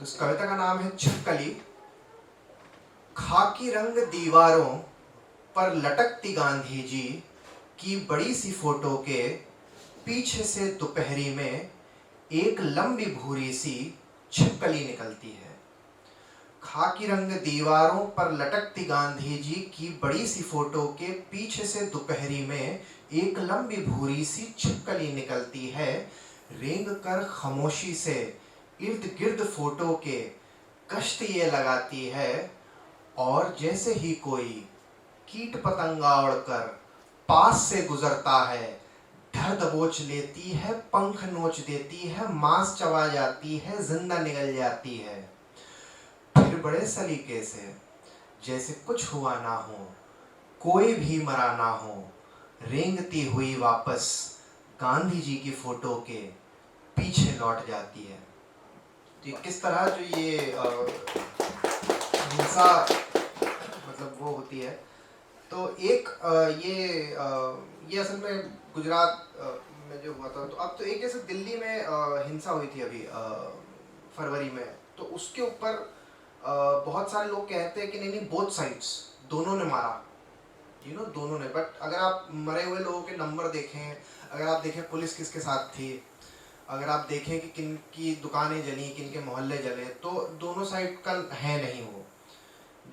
तो इस कविता का नाम है छिपकली। खाकी रंग दीवारों पर लटकती गांधी जी की बड़ी सी फोटो के पीछे से दोपहरी में एक लंबी भूरी सी छिपकली निकलती है। खाकी रंग दीवारों पर लटकती गांधी जी की बड़ी सी फोटो के पीछे से दोपहरी में एक लंबी भूरी सी छिपकली निकलती है। रेंग कर खामोशी से इर्द गिर्द फोटो के कष्ट ये लगाती है, और जैसे ही कोई कीट पतंगा उड़कर पास से गुजरता है, धर दबोच लेती है, पंख नोच देती है, मांस चबा जाती है, जिंदा निकल जाती है। फिर बड़े सलीके से जैसे कुछ हुआ ना हो, कोई भी मरा ना हो, रेंगती हुई वापस गांधी जी की फोटो के पीछे लौट जाती है। तो किस तरह जो ये हिंसा मतलब वो होती है। तो एक ये असल में गुजरात में जो हुआ था। तो अब तो एक जैसे दिल्ली में हिंसा हुई थी अभी फरवरी में। तो उसके ऊपर बहुत सारे लोग कहते हैं कि नहीं नहीं, बोथ साइड्स, दोनों ने मारा, दोनों ने। बट अगर आप मरे हुए लोगों के नंबर देखें, अगर आप देखें पुलिस किसके साथ थी, अगर आप देखें कि किन की दुकानें जली, किन के मोहल्ले जले, तो दोनों साइड का है नहीं वो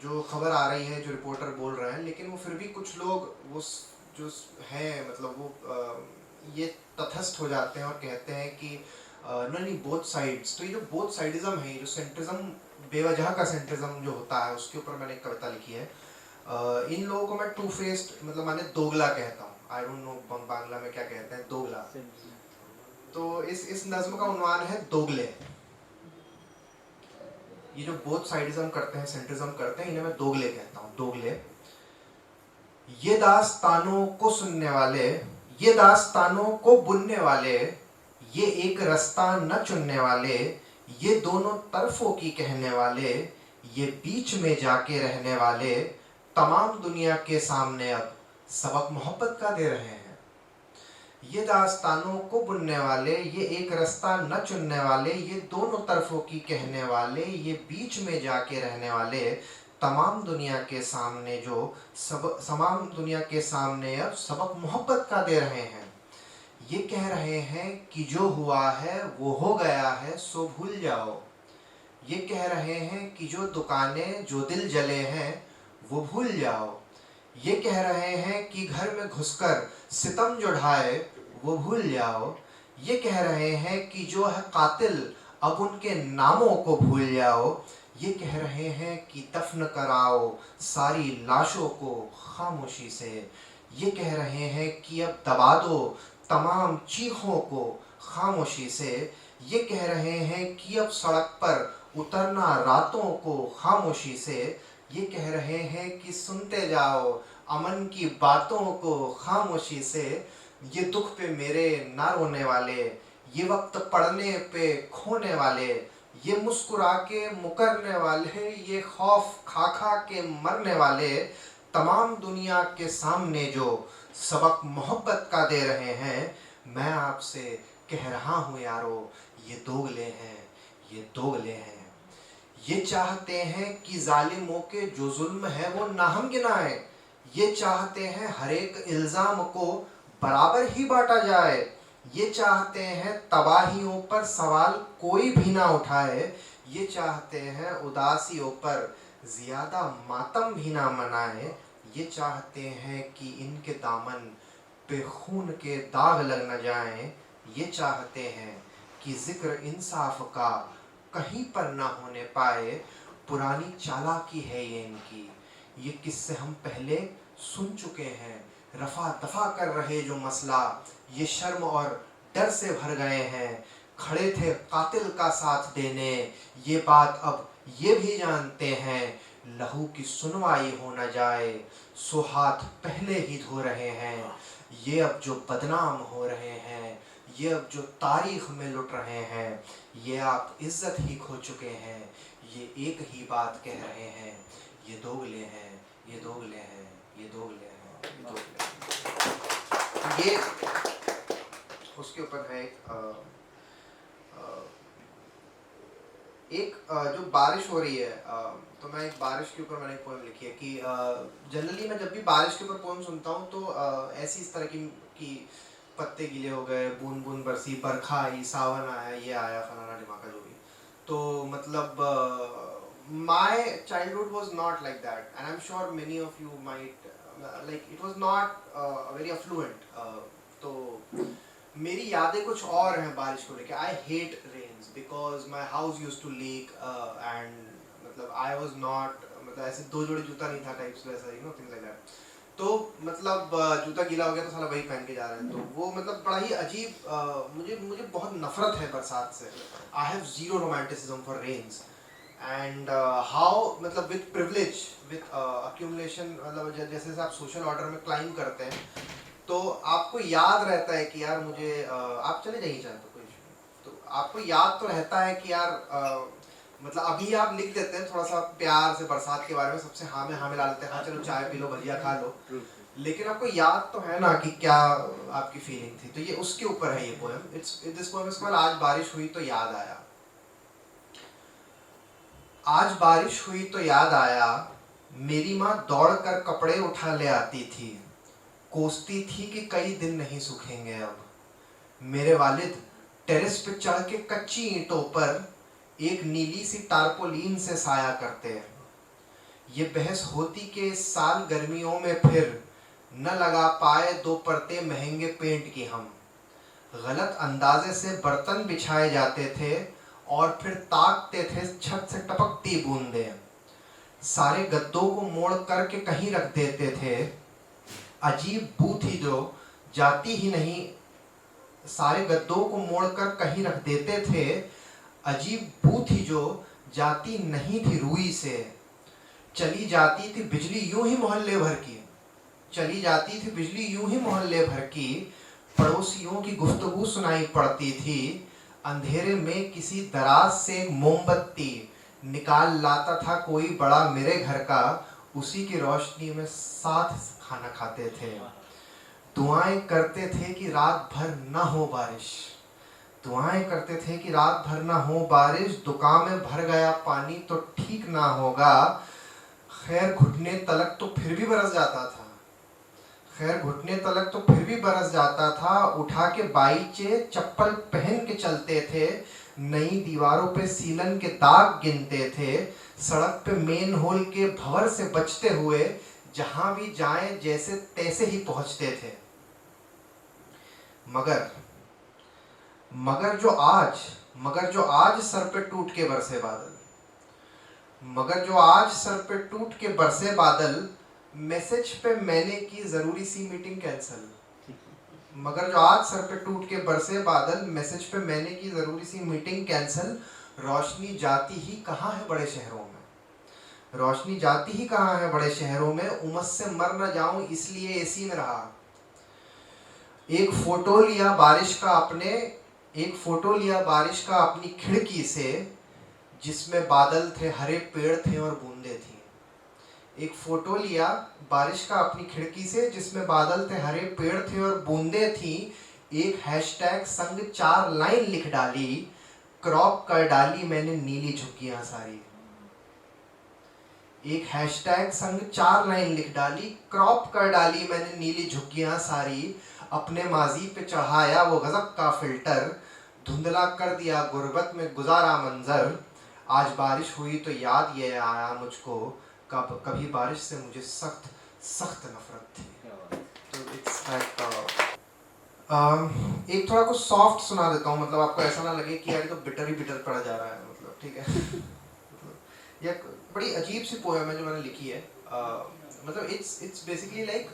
जो खबर आ रही है, जो रिपोर्टर बोल रहे हैं। लेकिन वो फिर भी कुछ लोग वो जो हैं मतलब वो ये तटस्थ हो जाते हैं और कहते हैं कि नहीं बोथ साइड्स। तो ये जो बोथ साइडिज्म है, जो सेंट्रिज्म, बेवजह का सेंट्रिज्म जो होता है, उसके ऊपर मैंने एक कविता लिखी है। इन लोगों को मैं टू फेस्ड मतलब माने दोगला कहता हूँ। आई डोंट नो बांग्ला में क्या कहते हैं, दोगला। तो इस नज्म का उन्वान है दोगले। ये जो बोथ साइडिज्म करते हैं, सेंट्रिज्म करते हैं, इन्हें मैं दोगले कहता हूँ, दोगले। ये दास्तानों को सुनने वाले, ये दास्तानों को बुनने वाले, ये एक रास्ता न चुनने वाले, ये दोनों तरफों की कहने वाले, ये बीच में जाके रहने वाले, तमाम दुनिया के सामने अब सबक मोहब्बत का दे रहे हैं। ये दास्तानों को बुनने वाले, ये एक रास्ता न चुनने वाले, ये दोनों तरफों की कहने वाले, ये बीच में जाके रहने वाले, तमाम दुनिया के सामने तमाम दुनिया के सामने अब सबक मोहब्बत का दे रहे हैं। ये कह रहे हैं कि जो हुआ है वो हो गया है, सो भूल जाओ। ये कह रहे हैं कि जो दुकानें, जो दिल जले हैं, वो भूल जाओ। ये कह रहे हैं कि घर में घुसकर सितम जो ढाए, वो भूल जाओ। ये कह रहे हैं कि जो है कातिल, अब उनके नामों को भूल जाओ। ये कह रहे हैं कि दफन कराओ सारी लाशों को खामोशी से। ये कह रहे हैं कि अब दबा दो तमाम चीखों को खामोशी से। ये कह रहे हैं कि अब सड़क पर उतरना रातों को खामोशी से। ये कह रहे हैं कि सुनते जाओ अमन की बातों को खामोशी से। ये दुख पे मेरे ना रोने वाले, ये वक्त पड़ने पे खोने वाले, ये मुस्कुरा के मुकरने वाले, ये खौफ खा खा के मरने वाले, तमाम दुनिया के सामने जो सबक मोहब्बत का दे रहे हैं, मैं आपसे कह रहा हूँ यारो, ये दोगले हैं, ये दोगले हैं। ये चाहते हैं कि जालिमों के जो जुल्म है वो नाहम गिनाए। ये चाहते हैं हर एक इल्ज़ाम को बराबर ही बांटा जाए। ये चाहते हैं तबाहियों पर सवाल कोई भी ना उठाए। ये चाहते हैं उदासियों पर ज़्यादा मातम भी ना मनाए। ये चाहते हैं कि इनके दामन पे खून के दाग लग न जाएं। ये चाहते हैं कि जिक्र इंसाफ का कहीं पर ना होने पाए। पुरानी चालाकी है ये इनकी, ये किस्से हम पहले सुन चुके हैं। रफा दफा कर रहे जो मसला, ये शर्म और डर से भर गए हैं। खड़े थे कातिल का साथ देने, ये बात अब ये भी जानते हैं। लहू की सुनवाई हो न जाए, सो हाथ पहले ही धो रहे हैं। ये अब जो बदनाम हो रहे हैं, ये अब जो तारीख में लुट रहे हैं, ये आप इज्जत ही खो चुके हैं। ये एक ही बात कह रहे हैं, ये दोगले हैं, ये दोगले हैं, ये दोगले हैं, ये दोगले हैं। ये उसके ऊपर है एक एक जो बारिश हो रही है, तो मैं एक बारिश के ऊपर मैंने एक पोएम लिखी है कि जनरली मैं जब भी बारिश के ऊपर पोएम सुनता हूँ तो ऐसी इस तरह की पत्ते गीले हो गए, बूंद बूंद बरसी, बरखा आई, सावन आया, ये आया, फलाना ढिमाका, जो भी। तो मतलब my childhood was not like that, and I'm sure many of you might like it was not very affluent. तो मेरी यादें कुछ और हैं बारिश को लेके। I hate rains because my house use to leak and मतलब आई वॉज नॉट, मतलब ऐसे दो जोड़ी जूता नहीं था टाइप्स वैसा, you know, things like that. तो मतलब जूता गीला हो गया तो साला वही पहन के जा रहे हैं, तो वो मतलब बड़ा ही अजीब, मुझे मुझे बहुत नफरत है बरसात से। I have zero romanticism for rains and how, मतलब विथ प्रिविलेज, विथ अक्यूमुलेशन, मतलब जैसे आप सोशल ऑर्डर में क्लाइम करते हैं तो आपको याद रहता है कि यार मुझे आप चले जाइए चाहे तो कोई इशू नहीं, तो आपको याद तो रहता है कि यार मतलब अभी आप लिख देते हैं थोड़ा सा प्यार से बरसात के बारे में, सबसे हाँ में हाँ मिला लेते हैं, हाँ चलो चाय पी लो, भजिया खा लो, लेकिन आपको याद तो है ना कि क्या आपकी फीलिंग थी। तो ये उसके ऊपर है ये poem. This poem is called आज बारिश हुई तो याद आया। आज बारिश हुई तो याद आया, मेरी माँ दौड़ कर कपड़े उठा ले आती थी, कोसती थी कि कई दिन नहीं सूखेंगे अब। मेरे वालिद टेरेस पे चढ़ के कच्ची ईंटों पर एक नीली सी टारपोलिन से साया करते। ये बहस होती कि इस साल गर्मियों में फिर न लगा पाए दो परते महंगे पेंट की हम। गलत अंदाजे से बर्तन बिछाए जाते थे और फिर ताकते थे छत से टपकती बूंदें। सारे गद्दों को मोड़ करके कहीं रख देते थे, अजीब बू थी जो जाती ही नहीं। सारे गद्दों को मोड़कर कहीं रख देते थे, अजीब बू थी जो जाती नहीं थी रुई से। चली जाती थी बिजली यूं ही मोहल्ले भर की, चली जाती थी बिजली यूं ही मोहल्ले भर की। पड़ोसियों की गुफ्तगू सुनाई पड़ती थी, अंधेरे में किसी दराज से एक मोमबत्ती निकाल लाता था कोई बड़ा मेरे घर का, उसी की रोशनी में साथ खाना खाते थे। दुआएं करते थे कि रात भर ना हो बारिश, दुआएं करते थे कि रात भर ना हो बारिश। दुकान में भर गया पानी तो ठीक ना होगा, खैर घुटने तलक तो फिर भी बरस जाता था, खैर घुटने तलक तो फिर भी बरस जाता था। उठा के बाईचे चप्पल पहन के चलते थे, नई दीवारों पे सीलन के दाग गिनते थे। सड़क पे मेन होल के भंवर से बचते हुए जहां भी जाएं जैसे तैसे ही पहुंचते थे। मगर मगर जो आज सर पे टूट के बरसे बादल, मगर जो आज सर पे टूट के बरसे बादल, मैसेज पे मैंने की जरूरी सी मीटिंग कैंसिल। मगर जो आज सर पे टूट के बरसे बादल, मैसेज पे मैंने की जरूरी सी मीटिंग कैंसिल। रोशनी जाती ही कहाँ है बड़े शहरों में, रोशनी जाती ही कहाँ है बड़े शहरों में। उमस से मर न जाऊं इसलिए एसी में रहा। एक फोटो लिया बारिश का अपने, एक फोटो लिया बारिश का अपनी खिड़की से, जिसमें बादल थे, हरे पेड़ थे और बूंदे थी। एक फोटो लिया बारिश का अपनी खिड़की से, जिसमें बादल थे, हरे पेड़ थे और बूंदे थी। एक हैशटैग संग 4 लाइन लिख डाली, क्रॉप कर डाली मैंने नीली झुग्गियां सारी। एक हैशटैग संग 4 लाइन लिख डाली, क्रॉप कर डाली मैंने नीली झुग्गियां सारी। अपने माजी पे चढ़ाया वो गजब का फिल्टर, धुंधला कर दिया गुर्बत में गुजारा मंजर। आज बारिश हुई तो याद ये आया मुझको, कब कभी बारिश से मुझे सख्त सख्त नफरत थी। तो इट्स लाइक एक थोड़ा कुछ सॉफ्ट सुना देता हूँ, मतलब आपको ऐसा ना लगे कि यार ये तो बिटर ही बिटर पड़ा जा रहा है, मतलब ठीक है। मतलब ये बड़ी अजीब सी पोएम है जो मैंने लिखी है। मतलब इट्स बेसिकली लाइक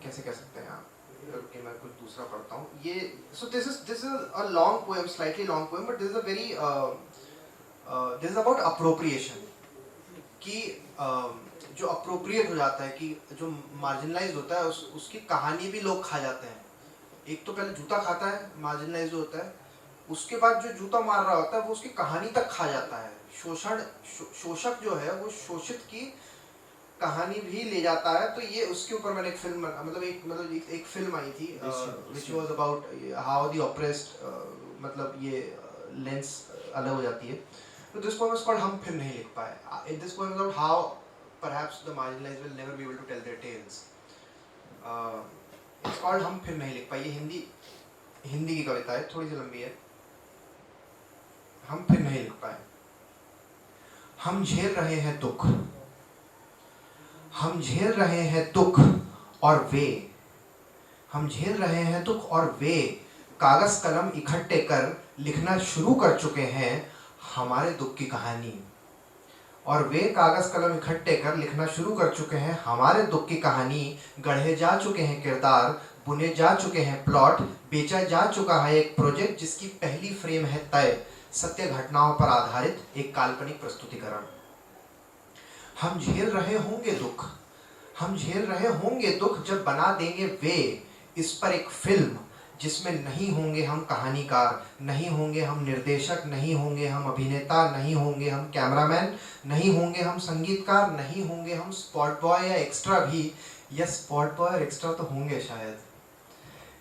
कैसे कह सकते हैं आप कि मैं कुछ दूसरा पढ़ता हूँ ये। So this is a long poem, slightly long poem, but this is a very this is about appropriation कि जो अप्रोप्रिएट हो जाता है, कि जो मार्जिनलाइज होता है उसकी कहानी भी लोग खा जाते हैं। एक तो पहले जूता खाता है मार्जिनलाइज होता है, उसके बाद जो जूता मार रहा होता है वो उसकी कहानी तक खा जाता है। शोषण शोषक जो है वो शोषित की कहानी भी ले जाता है। तो ये उसके ऊपर मैंने एक फिल्म एक फिल्म आई थी which was about how the oppressed मतलब ये लेंस अलग हो जाती है। तो दिस पोएम इज कॉल्ड हम फिर नहीं लिख पाए। This poem is about how perhaps the marginalised will never be able to tell their tales. It's called हम फिर नहीं लिख पाए। ये हिंदी की कविता है, थोड़ी सी लंबी है। हम फिर नहीं लिख पाए। हम झेल रहे हैं दुख, हम झेल रहे हैं दुख और वे, हम झेल रहे हैं दुख और वे कागज कलम इकट्ठे कर लिखना शुरू कर चुके हैं हमारे दुख की कहानी। और वे कागज कलम इकट्ठे कर लिखना शुरू कर चुके हैं हमारे दुख की कहानी। गढ़े जा चुके हैं किरदार, बुने जा चुके हैं प्लॉट, बेचा जा चुका है एक प्रोजेक्ट जिसकी पहली फ्रेम है तय, सत्य घटनाओं पर आधारित एक काल्पनिक प्रस्तुतिकरण। हम झेल रहे होंगे दुख, हम झेल रहे होंगे दुख जब बना देंगे वे इस पर एक फिल्म जिसमें नहीं होंगे हम कहानीकार, नहीं होंगे हम निर्देशक, नहीं होंगे हम अभिनेता, नहीं होंगे हम कैमरामैन, नहीं होंगे हम संगीतकार, नहीं होंगे हम स्पॉट बॉय या एक्स्ट्रा भी। या स्पॉट बॉय और एक्स्ट्रा तो होंगे शायद,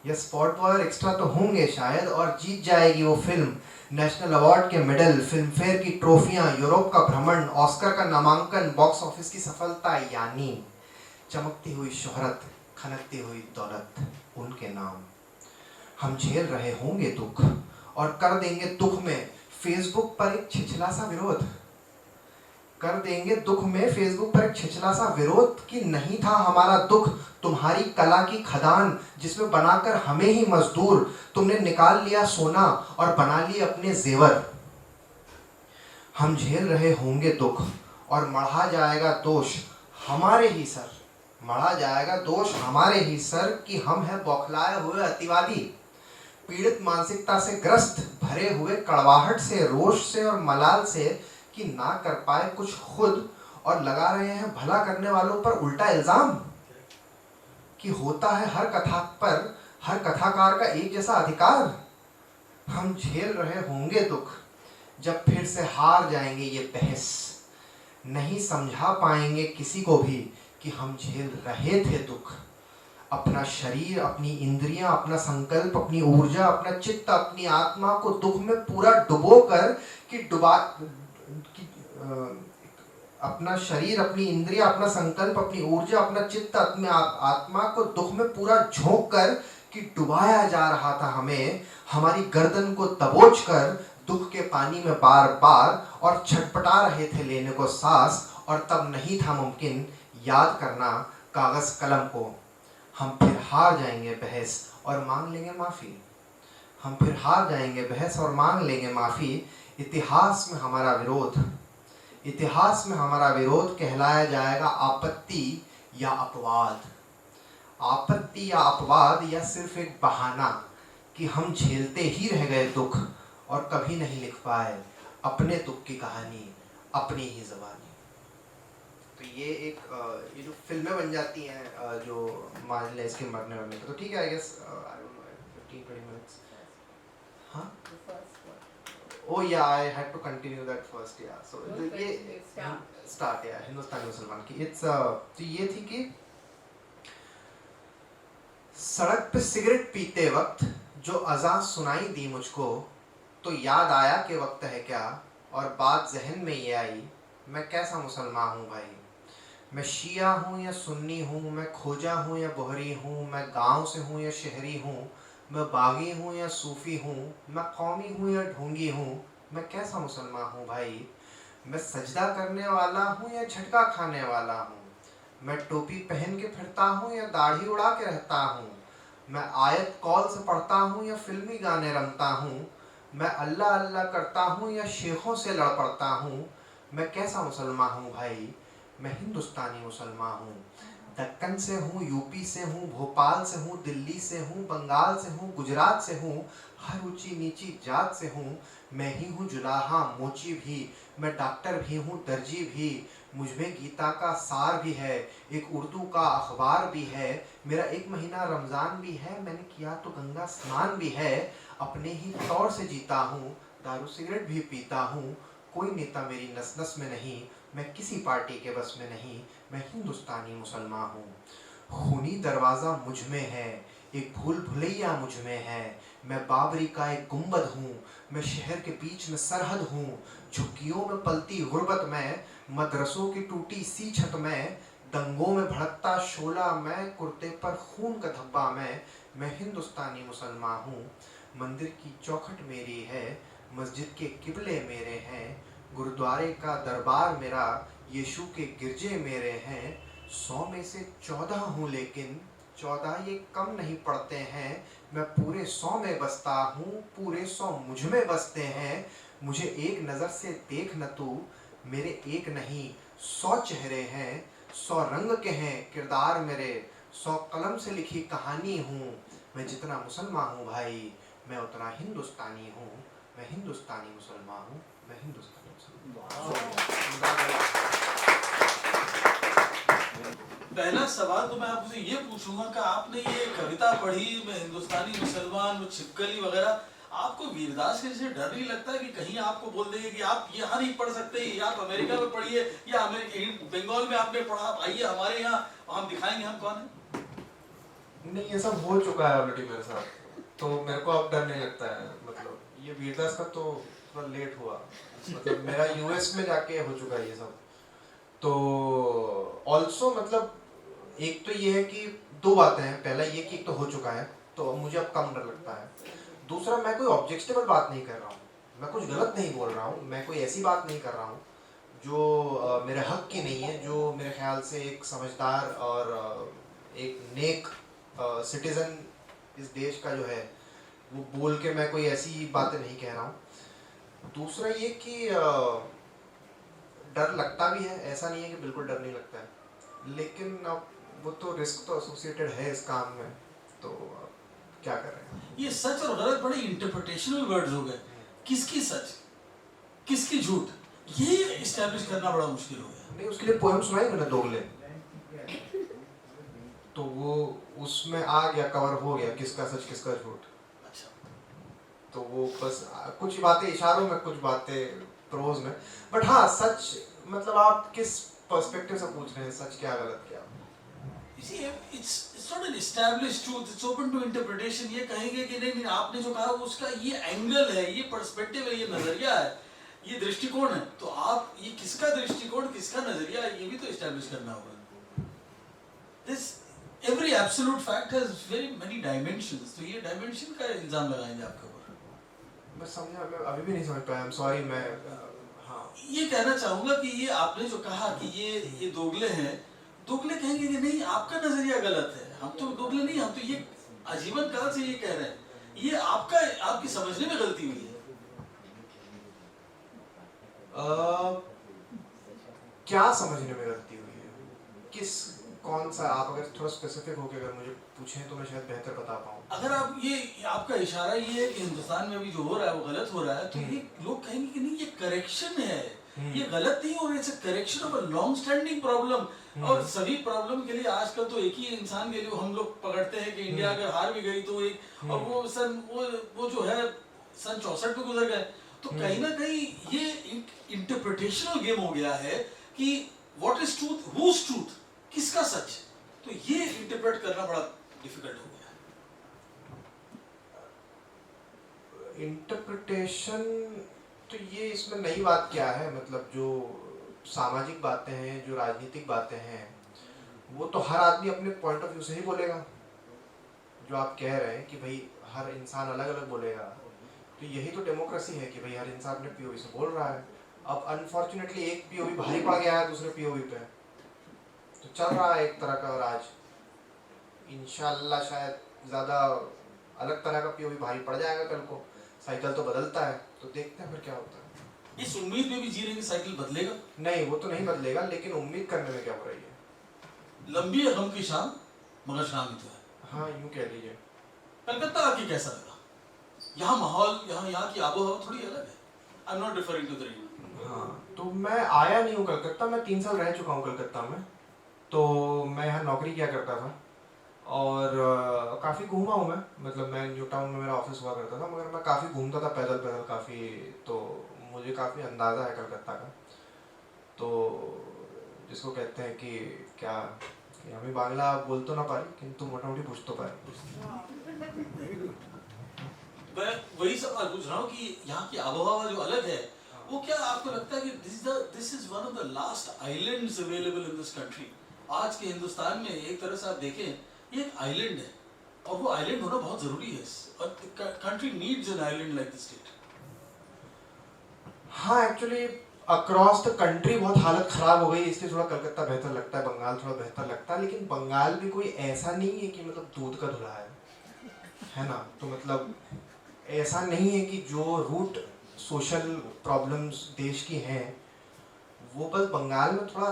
या स्पॉट बॉय और एक्स्ट्रा तो होंगे शायद। और जीत जाएगी वो फिल्म नेशनल अवार्ड के मेडल, फिल्म फेयर की ट्रॉफियां, यूरोप का भ्रमण, ऑस्कर का नामांकन, बॉक्स ऑफिस की सफलता, यानी चमकती हुई शोहरत, खनकती हुई दौलत उनके नाम। हम झेल रहे होंगे दुख और कर देंगे दुख में फेसबुक पर एक छिछला सा विरोध, कर देंगे दुख में फेसबुक पर एक छिछला सा विरोध कि नहीं था हमारा दुख तुम्हारी कला की खदान जिसमें बनाकर हमें ही मजदूर तुमने निकाल लिया सोना और बना लिए अपने जेवर। हम झेल रहे होंगे दुख और मढ़ा जाएगा दोष हमारे ही सर, मढ़ा जाएगा दोष हमारे ही सर कि हम हैं बौखलाए हुए अतिवादी, पीड़ित मानसिकता से ग्रस्त, भरे हुए कड़वाहट से, रोष से और मलाल से कि ना कर पाए कुछ खुद और लगा रहे हैं भला करने वालों पर उल्टा इल्जाम कि होता है हर कथा पर हर कथाकार का एक जैसा अधिकार। हम झेल रहे होंगे दुख जब फिर से हार जाएंगे ये बहस, नहीं समझा पाएंगे किसी को भी कि हम झेल रहे थे दुख। अपना शरीर, अपनी इंद्रियां, अपना संकल्प, अपनी ऊर्जा, अपना चित्त, अपनी आत्मा को दुख में पूरा डुबो कर अपना शरीर, अपनी इंद्रियां, अपना संकल्प, अपनी ऊर्जा, अपना चित्त, अपनी आत्मा को दुख में पूरा झोंक कर कि डुबाया जा रहा था हमें, हमारी गर्दन को दबोच कर दुख के पानी में बार बार, और छटपटा रहे थे लेने को सांस, और तब नहीं था मुमकिन याद करना कागज कलम को। हम फिर हार जाएंगे बहस और मांग लेंगे माफ़ी, हम फिर हार जाएंगे बहस और मांग लेंगे माफ़ी। इतिहास में हमारा विरोध, इतिहास में हमारा विरोध कहलाया जाएगा आपत्ति या अपवाद, आपत्ति या अपवाद, या सिर्फ एक बहाना कि हम झेलते ही रह गए दुख और कभी नहीं लिख पाए अपने दुख की कहानी अपनी ही ज़बानी। तो ये ये जो फिल्में बन जाती हैं जो मार्जिनलाइज्ड के मरने वाले, तो ठीक है, I guess I don't know 15-20 minutes. हाँ, oh yeah, I had to continue that first, yeah. So ये start है हिंदुस्तानी मुसलमान की। It's तो ये थी कि सड़क पे सिगरेट पीते वक्त जो अज़ान सुनाई दी मुझको, तो याद आया कि वक्त है क्या, और बात जहन में ये आई, मैं कैसा मुसलमान हूँ भाई। मैं शिया हूँ या सुन्नी हूँ, मैं खोजा हूँ या बोहरी हूँ, मैं गांव से हूँ या शहरी हूँ, मैं बागी हूँ या सूफी हूँ, मैं कौमी हूँ या ढोंगी हूँ, मैं कैसा मुसलमान हूँ भाई। मैं सजदा करने वाला हूँ या झटका खाने वाला हूँ, मैं टोपी पहन के फिरता हूँ या दाढ़ी उड़ा के रहता हूँ, मैं आयत कौल से पढ़ता हूँ या फिल्मी गाने रमता हूँ, मैं अल्लाह अल्लाह करता हूँ या शेखों से लड़ पड़ता हूँ, मैं कैसा मुसलमान हूँ भाई। मैं हिंदुस्तानी मुसलमान हूँ, दक्कन से हूँ, यूपी से हूँ, भोपाल से हूँ, दिल्ली से हूँ, बंगाल से हूँ, गुजरात से हूँ, हर ऊंची नीची जात से हूँ। मैं ही हूँ जुलाहा मोची भी, मैं डॉक्टर भी हूँ, दर्जी भी, मुझमें गीता का सार भी है, एक उर्दू का अखबार भी है, मेरा 1 महीना रमज़ान भी है, मैंने किया तो गंगा स्नान भी है, अपने ही तौर से जीता हूँ, दारू सिगरेट भी पीता हूँ, कोई नेता मेरी नस नस में नहीं, मैं किसी पार्टी के बस में नहीं, मैं हिंदुस्तानी मुसलमान हूँ। खूनी दरवाज़ा मुझ में है, एक भूल भुलैया मुझ में है, मैं बाबरी का एक गुंबद हूँ, मैं शहर के बीच में सरहद हूँ, झुग्गियों में पलती गुर्बत में, मदरसों की टूटी सी छत में, दंगों में भड़कता शोला मैं, कुर्ते पर खून का धब्बा मैं हिंदुस्तानी मुसलमान हूँ। मंदिर की चौखट मेरी है, मस्जिद के किबले मेरे हैं, गुरुद्वारे का दरबार मेरा, यीशु के गिरजे मेरे हैं। 100 में से 14 हूँ लेकिन 14 ये कम नहीं पड़ते हैं, मैं पूरे 100 में बसता हूँ, पूरे 100 मुझ में बसते हैं। मुझे एक नज़र से देख न तू, मेरे एक नहीं 100 चेहरे हैं, 100 रंग के हैं किरदार मेरे, 100 कलम से लिखी कहानी हूँ। मैं जितना मुसलमान हूँ भाई, मैं उतना हिंदुस्तानी हूँ, मैं हिंदुस्तानी मुसलमान हूँ, मैं हिंदुस्तानी मुसलमान। पहला सवाल तो मैं आपसे ये पूछूंगा कि आपने ये कविता पढ़ी, मैं हिंदुस्तानी मुसलमान, छिपकली वगैरह, आपको वीरदास के जैसे डर नहीं लगता कि कहीं आपको बोल देंगे कि आप यहाँ नहीं पढ़ सकते, या आप अमेरिका में पढ़िए, या बंगाल में आपने पढ़ा, आप आइए हमारे यहाँ, हम दिखाएंगे हम कौन है? नहीं, ये सब हो चुका है ऑलरेडी मेरे साथ, तो मेरे को अब डर नहीं लगता है। मतलब ये वीरदास का तो थोड़ा लेट हुआ, मतलब मेरा यूएस में जाके हो चुका है ये सब। तो ऑल्सो मतलब एक तो ये है कि दो बातें हैं, पहला ये कि एक तो हो चुका है तो मुझे अब कम डर लगता है। दूसरा, मैं कोई ऑब्जेक्टेबल बात नहीं कर रहा हूँ, मैं कुछ गलत नहीं बोल रहा हूँ, मैं कोई ऐसी बात नहीं कर रहा हूँ जो मेरे हक की नहीं है, जो मेरे ख्याल से एक समझदार और एक नेक सिटीज़न इस देश का जो है वो बोल के मैं कोई ऐसी बातें नहीं कह रहा हूँ। दूसरा ये कि डर लगता भी है, ऐसा नहीं है कि बिल्कुल डर नहीं लगता है, लेकिन अब वो तो रिस्क तो एसोसिएटेड है इस काम में, तो क्या कर रहे हैं। ये सच और गलत बड़े इंटरप्रिटेशनल वर्ड्स हो गए, किसकी सच किसकी झूठ, ये इस्टेब्लिश करना बड़ा मुश्किल हो गया। नहीं, उसके लिए पोएम सुनाई मैंने दोगले, तो वो उसमें आ गया, कवर हो गया किसका सच किसका झूठ। अच्छा, तो वो बस कुछ बातें इशारों में, कुछ बातें प्रोज में, बट हाँ सच मतलब आप किस पर्सपेक्टिव से पूछ रहे हैं, सच क्या गलत क्या। You see, it's not an established truth. It's open to interpretation. ये कहेंगे कि नहीं नहीं आपने जो कहा वो उसका ये एंगल है, ये पर्सपेक्टिव है, ये नजरिया है, ये दृष्टिकोण है, तो आप ये किसका दृष्टिकोण किसका नजरिया है ये भी तो एस्टैब्लिश करना होगा। This every absolute fact has very many dimensions. तो ये डायमेंशन का इल्जाम लगाएंगे आपके ऊपर। मैं समझा, मैं अभी भी नहीं समझ पाया, आई एम सॉरी। मैं हाँ ये कहना चाहूंगा कि ये आपने जो कहा कि ये दोगले हैं, दोगले कहेंगे कि नहीं आपका नजरिया गलत है, हम तो दोगले नहीं, हम तो ये आजीवन काल से ये कह रहे हैं, ये आपका आपकी समझने में गलती हुई है। क्या समझने में गलती हुई है, किस कौन सा, आप अगर थोड़ा स्पेसिफिक होकर अगर मुझे पूछें तो मैं शायद बेहतर बता पाऊँ। अगर आप ये आपका इशारा ये है कि हिंदुस्तान में अभी जो हो रहा है वो गलत हो रहा है, तो ये लोग कहेंगे कि नहीं ये करेक्शन है, ये गलत नहीं हो रहा है, it's a correction of a long standing problem. और सभी प्रॉब्लम के लिए आजकल तो एक ही इंसान के लिए हम लोग पकड़ते हैं कि इंडिया अगर हार भी गई तो एक, और वो वो जो है सन 64 में गुजर गए, तो कहीं ना कहीं ये इंटरप्रिटेशनल गेम हो गया है कि what is truth, whose truth, किसका सच, तो ये इंटरप्रेट करना बड़ा डिफिकल्ट हो गया। इंटरप्रिटेशन तो ये इसमें नई बात क्या है, मतलब जो सामाजिक बातें हैं, जो राजनीतिक बातें हैं, वो तो हर आदमी अपने पॉइंट ऑफ व्यू से ही बोलेगा। जो आप कह रहे हैं कि भाई हर इंसान अलग अलग बोलेगा, तो यही तो डेमोक्रेसी है कि भाई हर इंसान अपने पीओवी से बोल रहा है। अब अनफॉर्चुनेटली एक पीओवी भारी पड़ गया है दूसरे पीओवी पे, तो चल रहा है एक तरह का राज। इंशाल्लाह शायद ज़्यादा अलग तरह का पीओवी भारी पड़ जाएगा कल को, साइकिल तो बदलता है, तो देखते हैं फिर क्या होता है। इस उम्मीद में भी जी रहे कि साइकिल बदलेगा, नहीं वो तो नहीं बदलेगा, लेकिन उम्मीद करने में क्या बुराई है। लंबी है गम की शाम मगर शाम ही तो है। हाँ यूँ कह लीजिए। कलकत्ता आके कैसा लगा? यहाँ माहौल, यहाँ की आबो हवा थोड़ी अलग है। I am not referring to the region. हाँ तो मैं आया नहीं हूँ कलकत्ता, मैं 3 साल रह चुका हूँ कलकत्ता में, तो मैं यहाँ नौकरी किया करता था और काफ़ी घूमा हूँ मैं, मतलब मैं न्यू टाउन में मेरा ऑफिस हुआ करता था, मगर मैं काफ़ी घूमता था पैदल पैदल काफ़ी, तो मुझे काफ़ी अंदाज़ा है कलकत्ता का। तो जिसको कहते हैं कि क्या कि हमें बांग्ला बोल तो ना पारी किंतु मोटामोटी पूछ तो पारी। मैं वही सवाल पूछ रहा हूँ कि यहाँ की आबोहवा जो अलग है, वो क्या आपको लगता है कि this is one of the last islands available in this country? आज के हिंदुस्तान में एक तरह से आप देखें, ये एक आइलैंड है और वो आइलैंड होना बहुत जरूरी है, और country needs an island like the state. हाँ एक्चुअली अक्रॉस द कंट्री बहुत हालत खराब हो गई, इसलिए थोड़ा कलकत्ता बेहतर लगता है, बंगाल थोड़ा बेहतर लगता है, लेकिन बंगाल भी कोई ऐसा नहीं है कि मतलब दूध का धुला है ना। तो मतलब ऐसा नहीं है कि जो रूट सोशल प्रॉब्लम्स देश की हैं वो बस बंगाल में थोड़ा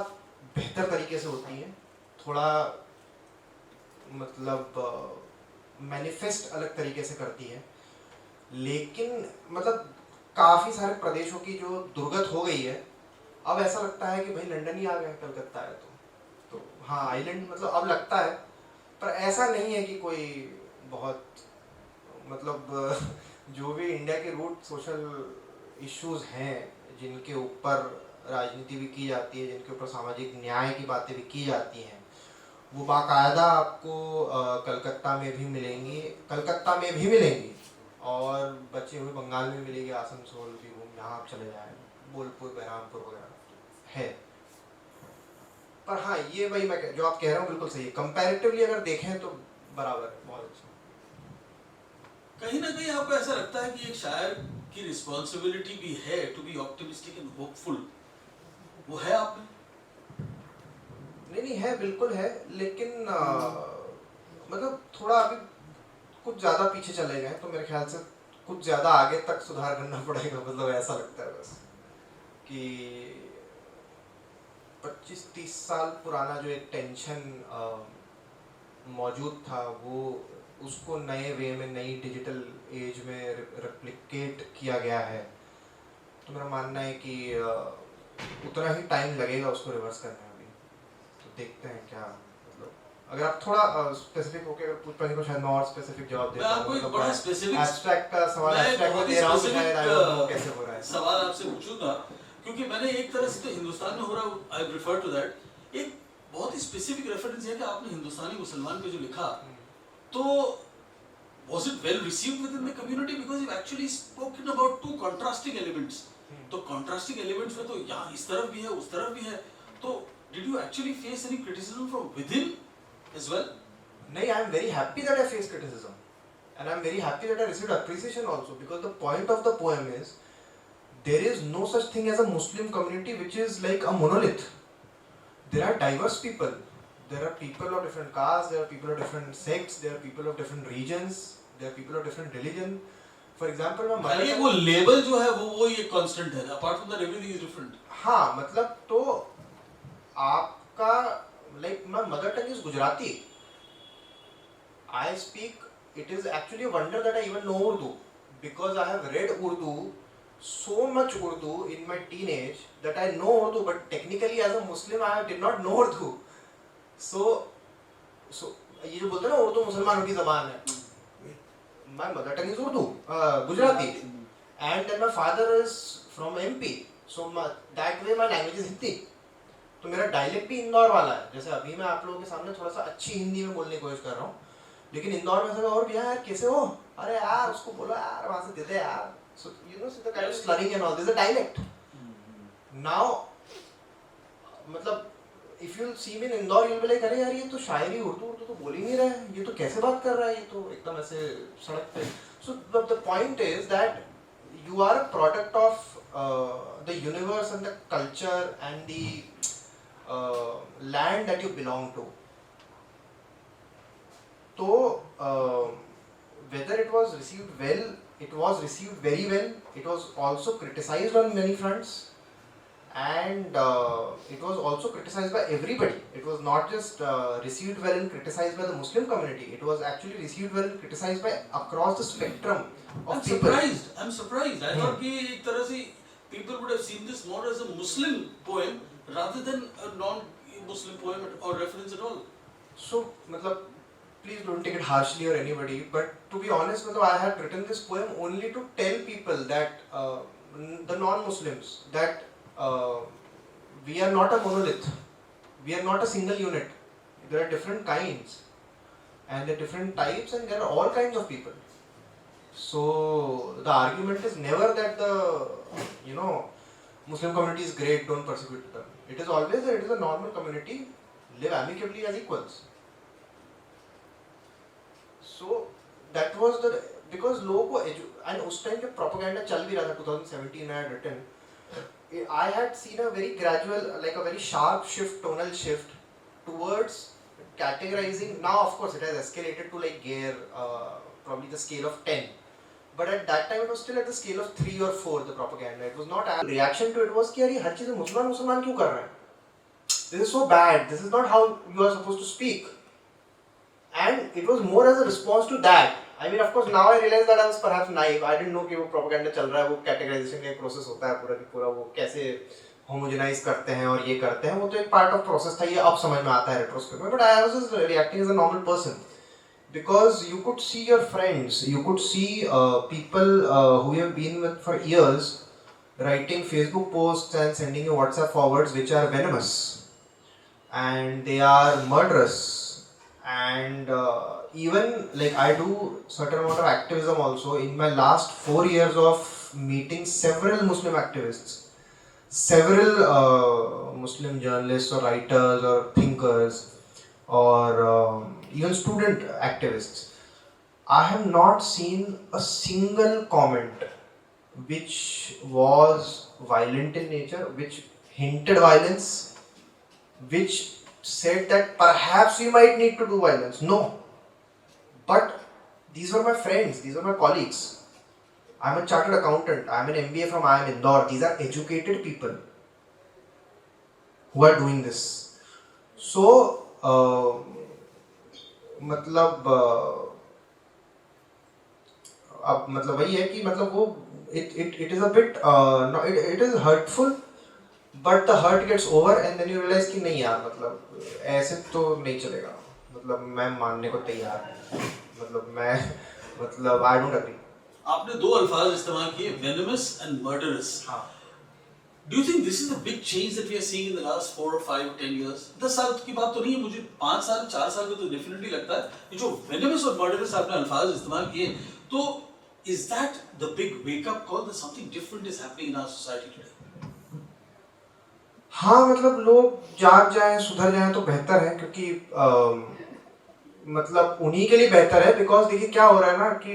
बेहतर तरीके से होती हैं, थोड़ा मतलब मैनिफेस्ट अलग तरीके से करती है, लेकिन मतलब काफ़ी सारे प्रदेशों की जो दुर्गत हो गई है, अब ऐसा लगता है कि भाई लंदन ही आ गया कलकत्ता है तो हाँ आइलैंड मतलब अब लगता है, पर ऐसा नहीं है कि कोई बहुत मतलब जो भी इंडिया के रूट सोशल इश्यूज हैं जिनके ऊपर राजनीति भी की जाती है, जिनके ऊपर सामाजिक न्याय की बातें भी की जाती हैं, वो बाकायदा आपको कलकत्ता में भी मिलेंगी, और बचे हुए बंगाल में मिलेगी, आसनसोल भी यहाँ आप चले जाएं, बोलपुर बहरामपुर वगैरह है। पर हाँ ये भाई मैं जो आप कह रहे हो बिल्कुल सही है, कंपैरेटिवली अगर देखें तो बराबर है, बहुत अच्छा। कहीं ना कहीं आपको ऐसा लगता है कि एक शायर की रिस्पॉन्सिबिलिटी भी है to be optimistic and hopeful, वो है आप में? नहीं है, बिल्कुल है, लेकिन मतलब थोड़ा अभी कुछ ज़्यादा पीछे चले गए तो मेरे ख्याल से कुछ ज़्यादा आगे तक सुधार करना पड़ेगा, मतलब ऐसा लगता है बस कि 25-30 साल पुराना जो एक टेंशन मौजूद था वो उसको नए वे में नई डिजिटल एज में रेप्लिकेट किया गया है, तो मेरा मानना है कि उतना ही टाइम लगेगा उसको रिवर्स करने में भी। तो देखते हैं क्या, मतलब अगर आप थोड़ा स्पेसिफिक होके अगर पूछ पाएंगे तो शायद मैं और स्पेसिफिक जवाब दे मैं आपको एक बड़ा स्पेसिफिक एब्स्ट्रैक्ट का सवाल एब्स्ट्रैक्ट में दे रहा हूं, शायद आई डोंट नो कैसे हो रहा है सवाल आपसे पूछूंगा, क्योंकि मैंने एक तरह से तो हिंदुस्तान में हो रहा है, आई रिफर टू दैट, एक बहुत ही स्पेसिफिक रेफरेंस है कि आपने हिंदुस्तानी मुसलमान पे जो लिखा, तो was it well received within the community because you've actually spoken about two contrasting elements? तो contrasting elements में तो यहाँ इस तरफ भी है उस तरफ भी है, तो did you actually face any criticism from within as well? नहीं, I am very happy that I faced criticism and I am very happy that I received appreciation also, because the point of the poem is there is no such thing as a Muslim community which is like a monolith. There are diverse people. There are people of different castes, there are people of different sects, there are people of different regions, there are people of different religion. For example, खाली वो label जो है वो ये constant है, apart from that everything is different. हाँ मतलब तो आपका like my mother tongue is Gujarati. I speak, it is actually a wonder that I even know Urdu, because I have read Urdu, so much Urdu in my teenage that I know Urdu, but technically as a Muslim I did not know Urdu. So ये जो बोलते हैं ना उर्दू मुसलमानों की ज़बान है, my mother tongue is Urdu, Gujarati, and then my father is from MP, so that way my language is Hindi. तो मेरा डायलेक्ट भी इंदौर वाला है, जैसे अभी मैं आप लोगों के सामने थोड़ा सा अच्छी हिंदी में बोलने की कोशिश कर रहा हूँ, लेकिन इंदौर में और भैया यार कैसे हो, अरे यार उसको बोलो यार वहाँ से दे दे यार, so you know the kind of slurring and all, this is a dialect. Now मतलब if you see me in Indore you'll be like अरे यार ये तो शायरी उर्दू तो बोल ही नहीं रहा है, ये तो कैसे बात कर रहा है, ये तो एकदम ऐसे सड़क पे. So the point is that you are a product of the universe and the culture and the land that you belong to. So whether it was received well, it was received very well. It was also criticized on many fronts, and it was also criticized by everybody. It was not just received well and criticized by the Muslim community. It was actually received well and criticized by across the spectrum of people. I'm surprised. I thought कि एक तरह से people would have seen this more as a Muslim poem rather than a non-Muslim poem or reference at all. So मतलब please don't take it harshly or anybody, but to be honest, I had written this poem only to tell people that the non-Muslims that we are not a monolith. We are not a single unit. There are different kinds, and there are different types, and there are all kinds of people. So the argument is never that the Muslim community is great, don't persecute them. It is always that it is a normal community, live amicably as equals. So that was the because लोगों को and उस time जब propaganda चल भी रहा था 2017 I had written, I had seen a very gradual, like a very sharp shift, tonal shift towards categorizing. Now of course it has escalated to like gear, probably the scale of 10. But at that time it was still at the scale of 3 or 4, the propaganda. It was not, reaction to it was कि यार ये हर चीज़ मुसलमान क्यों कर रहे हैं? This is so bad. This is not how you are supposed to speak. And it was more as a response to that. I mean, of course, now I realize that I was perhaps naive. I didn't know कि वो propaganda चल रहा है, वो categorization का एक process होता है पूरा की पूरा, वो कैसे homogenize करते हैं और ये करते हैं, वो तो एक part of process था, ये अब समझ में आता है retrospect में. But I was just reacting as a normal person. Because you could see your friends, you could see people who you have been with for years writing Facebook posts and sending you WhatsApp forwards which are venomous and they are murderous, and even like I do certain amount of activism also. In my last 4 years of meeting several Muslim activists, several Muslim journalists or writers or thinkers or even student activists, I have not seen a single comment which was violent in nature, which hinted violence, which said that perhaps we might need to do violence. No. But these were my friends, these were my colleagues. I'm a chartered accountant, I'm an MBA from IIM Indore. These are educated people who are doing this. So, मतलब अब मतलब वही है कि मतलब वो it is a bit no, it is hurtful, but the hurt gets over and then you realize कि नहीं यार मतलब ऐसे तो नहीं चलेगा, मतलब मैं मानने को तैयार, मतलब मैं मतलब I don't agree. आपने दो अल्फाज इस्तेमाल किए, venomous and murderous. हाँ. Do you think this is the big change that we are seeing in the last 4 or 5 or 10 years? 10 साल की बात तो नहीं है, मुझे 5 साल 4 साल में तो definitely लगता है ये जो venomous और murderous आपने अल्फाज इस्तेमाल किए, तो is that the big wake up call that something different is happening in our society today? हाँ मतलब लोग जाग जाएं, सुधर जाएं तो बेहतर है, क्योंकि मतलब उन्हीं के लिए बेहतर है. बिकॉज देखिए क्या हो रहा है ना कि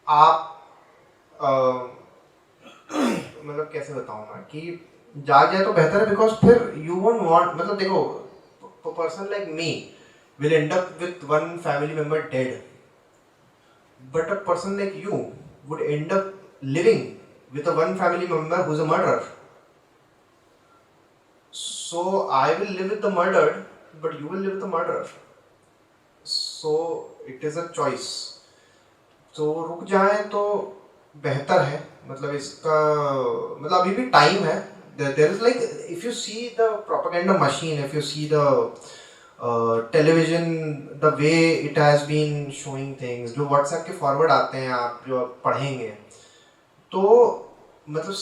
आप मतलब कैसे बताऊं मैं कि जाग जाए तो बेहतर है. बिकॉज फिर यू वोंट वांट, मतलब देखो person like me will end up with one family member dead, but a person like you would end up living with a one family member who's a murderer. So I will live with the murdered, but you will live with the murderer. So it is a choice. तो रुक जाए तो बेहतर है. मतलब इसका मतलब अभी भी टाइम है. There is like, if you see the propaganda machine, if you see the television, the way it has been showing things, जो WhatsApp के फॉरवर्ड आते हैं आप जो पढ़ेंगे, तो मतलब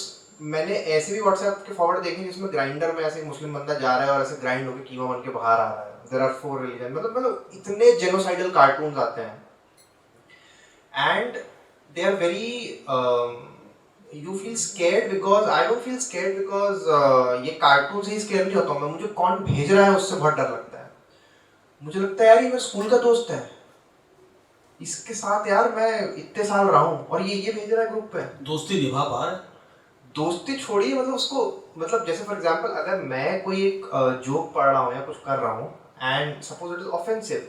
मैंने ऐसे भी WhatsApp के फॉरवर्ड देखे जिसमें ग्राइंडर में ऐसे मुस्लिम बंदा जा रहा है और ऐसे ग्राइंड होकर कीमा बन के बाहर आ रहा है. There are 4 religions, मतलब इतने जेनोसाइडल कार्टून्स आते हैं, and they are very you feel scared. Because I don't feel scared because ये कार्टून से ही स्केयर नहीं होता हूँ मैं. मुझे कौन भेज रहा है उससे बहुत डर लगता है. मुझे लगता है यार ये मेरा स्कूल का दोस्त है, इसके साथ यार मैं इतने साल रहा हूँ और ये भेज रहा है ग्रुप पे. दोस्ती निभा पा रहा है? दोस्ती छोड़िए, मतलब उसको मतलब जैसे फॉर एग्जांपल अगर मैं कोई एक जोक पढ़ रहा हूँ या कुछ कर रहा हूँ and suppose it is offensive